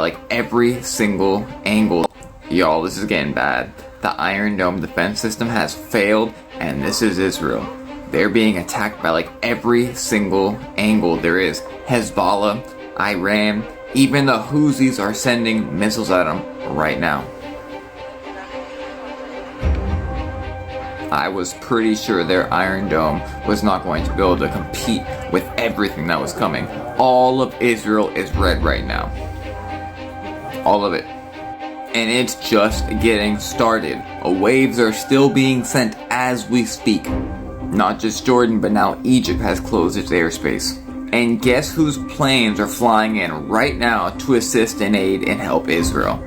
like every single angle. Y'all, this is getting bad. The Iron Dome defense system has failed, and this is Israel. They're being attacked by like every single angle there is. Hezbollah, Iran, even the Houthis are sending missiles at them right now. I was pretty sure their Iron Dome was not going to be able to compete with everything that was coming. All of Israel is red right now. All of it. And it's just getting started. Waves are still being sent as we speak. Not just Jordan, but now Egypt has closed its airspace. And guess whose planes are flying in right now to assist and aid and help Israel?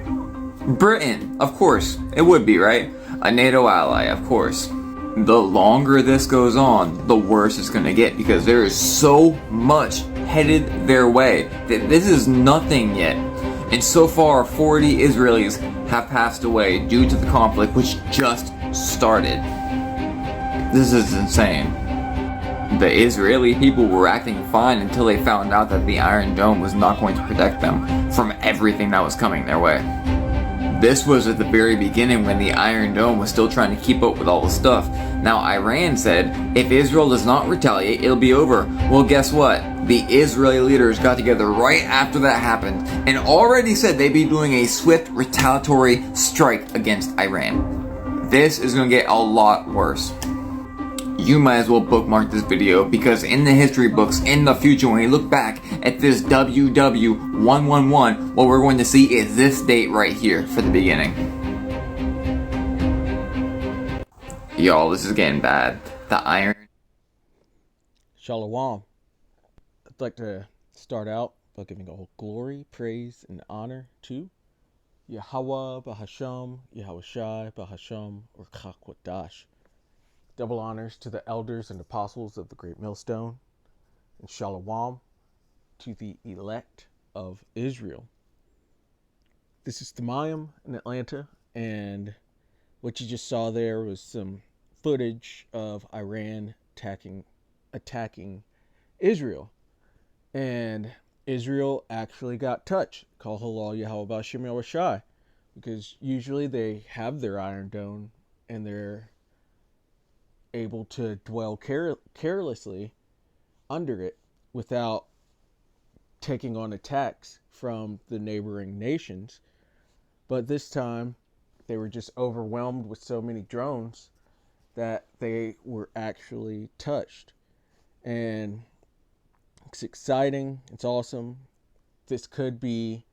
Britain, of course. It would be, right? A NATO ally, of course. The longer this goes on, the worse it's going to get, because there is so much headed their way that this is nothing yet. And so far, 40 Israelis have passed away due to the conflict which just started. This is insane. The Israeli people were acting fine until they found out that the Iron Dome was not going to protect them from everything that was coming their way. This was at the very beginning when the Iron Dome was still trying to keep up with all the stuff. Now Iran said, if Israel does not retaliate, it'll be over. Well, guess what? The Israeli leaders got together right after that happened and already said they'd be doing a swift retaliatory strike against Iran. This is going to get a lot worse. You might as well bookmark this video, because in the history books in the future, when we look back at this WW111, what we're going to see is this date right here for the beginning. Y'all, this is getting bad. The Iron... Shalom. I'd like to start out by giving all glory, praise, and honor to Yahweh Bahasham, Yahweh Shai Bahasham, or Chakwadash. Double honors to the elders and apostles of the Great Millstone, and Shalom to the elect of Israel. This is Thamayim in Atlanta, and what you just saw there was some footage of Iran attacking Israel. And Israel actually got touched. Call halal Yahweh Bashim Yahweh Shai. Because usually they have their Iron Dome and they're able to dwell carelessly under it without taking on attacks from the neighboring nations. But this time they were just overwhelmed with so many drones that they were actually touched. And it's exciting. It's awesome. This could be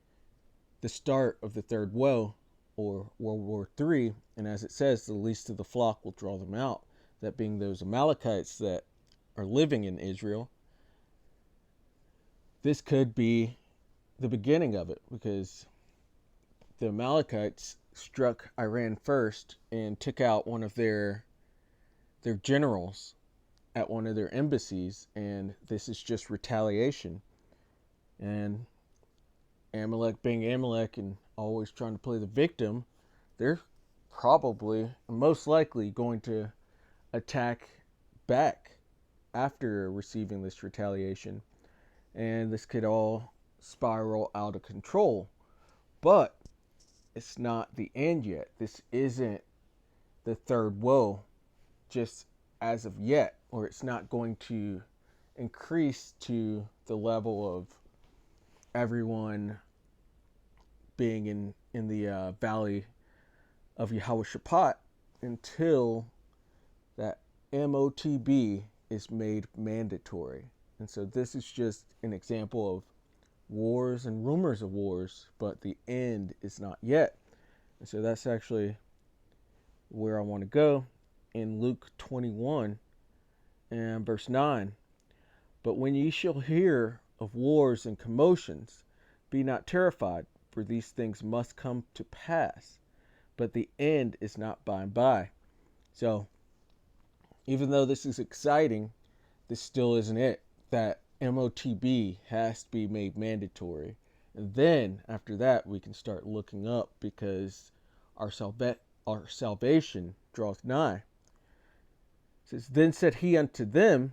the start of the third woe, or World War III. And as it says, the least of the flock will draw them out. That being those Amalekites that are living in Israel. This could be the beginning of it, because the Amalekites struck Iran first and took out one of their generals at one of their embassies, and this is just retaliation. And Amalek being Amalek and always trying to play the victim, they're probably, most likely, going to attack back after receiving this retaliation. And this could all spiral out of control. But it's not the end yet. This isn't the third woe just as of yet, or it's not going to increase to the level of everyone being in the valley of Yahweh Shaphat until that MOTB is made mandatory. And so this is just an example of wars and rumors of wars, but the end is not yet. And so that's actually where I want to go in Luke 21 and verse 9. But when ye shall hear of wars and commotions, be not terrified, for these things must come to pass, but the end is not by and by. So even though this is exciting, this still isn't it. That MOTB has to be made mandatory. And then after that, we can start looking up, because our salvation draweth nigh. It says, then said he unto them,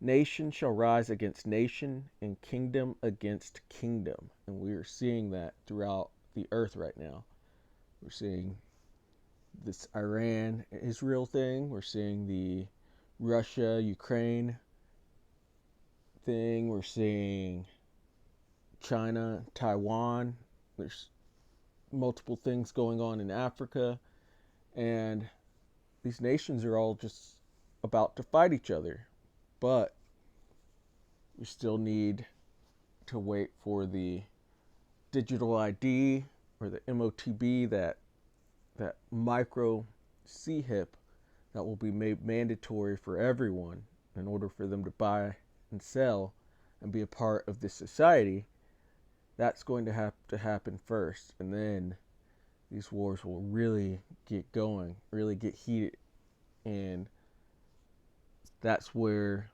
Nation shall rise against nation and kingdom against kingdom. And we are seeing that throughout the earth right now. We're seeing this Iran-Israel thing. We're seeing the Russia-Ukraine thing. We're seeing China, Taiwan. There's multiple things going on in Africa. And these nations are all just about to fight each other. But we still need to wait for the digital ID or the MOTB, that micro CHIP that will be made mandatory for everyone in order for them to buy and sell and be a part of this society. That's going to have to happen first, and then these wars will really get going, really get heated, and that's where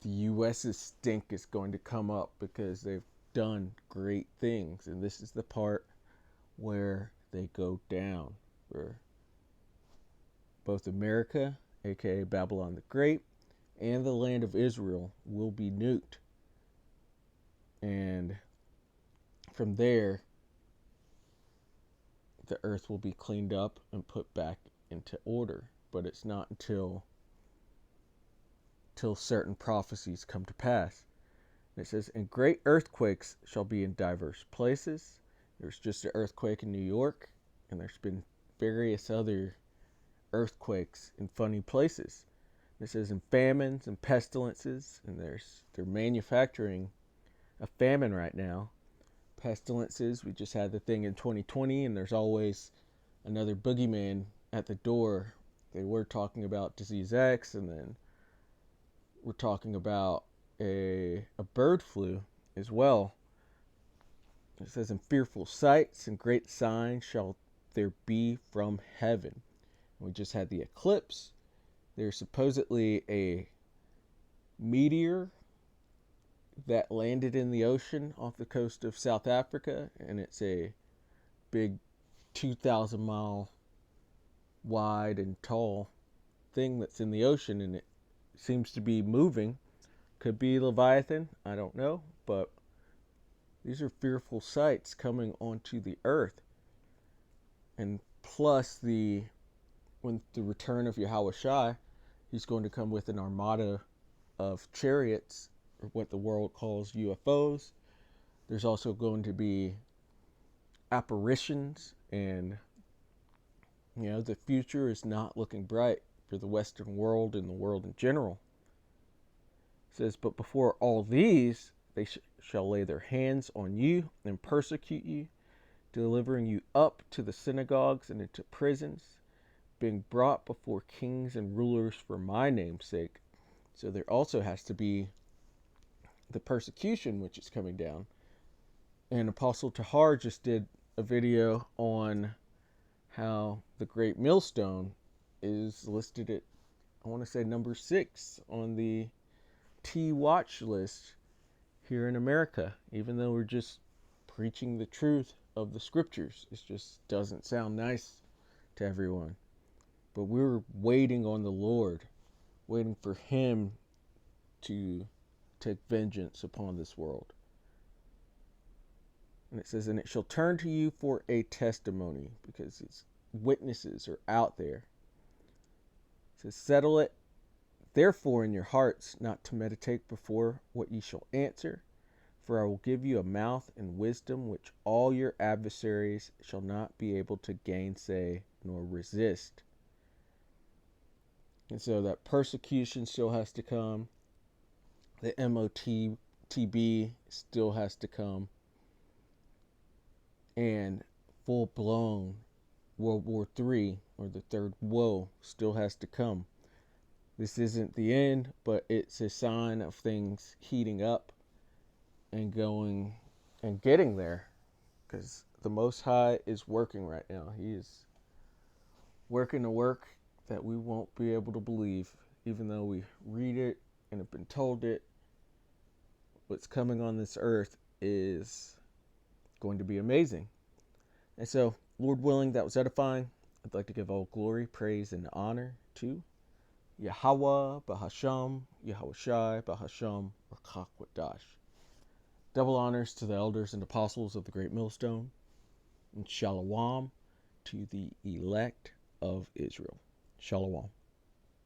the US's stink is going to come up, because they've done great things, and this is the part where they go down, where both America, aka Babylon the Great, and the land of Israel will be nuked. And from there, the earth will be cleaned up and put back into order. But it's not until certain prophecies come to pass. And it says, and great earthquakes shall be in diverse places. There's just an earthquake in New York, and there's been various other earthquakes in funny places. And it says, in famines and pestilences, and they're manufacturing a famine right now. Pestilences, we just had the thing in 2020, and there's always another boogeyman at the door. They were talking about disease X, and then we're talking about a bird flu as well. It says, in fearful sights and great signs shall there be from heaven. And we just had the eclipse. There's supposedly a meteor that landed in the ocean off the coast of South Africa, and it's a big 2,000 mile wide and tall thing that's in the ocean, and it seems to be moving. Could be Leviathan, I don't know, but these are fearful sights coming onto the earth. And plus, when the return of Yahweh Shai, he's going to come with an armada of chariots, or what the world calls UFOs. There's also going to be apparitions, and the future is not looking bright for the Western world and the world in general. It says, but before all these, they shall lay their hands on you and persecute you, delivering you up to the synagogues and into prisons, being brought before kings and rulers for my name's sake. So there also has to be the persecution, which is coming down. And Apostle Tahar just did a video on how the Great Millstone is listed at, I want to say, number 6 on the T watch list here in America, even though we're just preaching the truth of the scriptures. It just doesn't sound nice to everyone. But we're waiting on the Lord, waiting for him to take vengeance upon this world. And it says, and it shall turn to you for a testimony, because its witnesses are out there. It says, settle it therefore in your hearts, not to meditate before what ye shall answer. For I will give you a mouth and wisdom which all your adversaries shall not be able to gainsay nor resist. And so that persecution still has to come. The MOTB still has to come. And full-blown World War III, or the third woe, still has to come. This isn't the end, but it's a sign of things heating up and going and getting there. Because the Most High is working right now. He is working a work that we won't be able to believe, even though we read it and have been told it. What's coming on this earth is going to be amazing. And so, Lord willing, that was edifying. I'd like to give all glory, praise, and honor to Yahweh, Bahasham, Yahushai, Bahasham, or Chakwadash. Double honors to the elders and apostles of the Great Millstone, and Shalom to the elect of Israel. Shalom.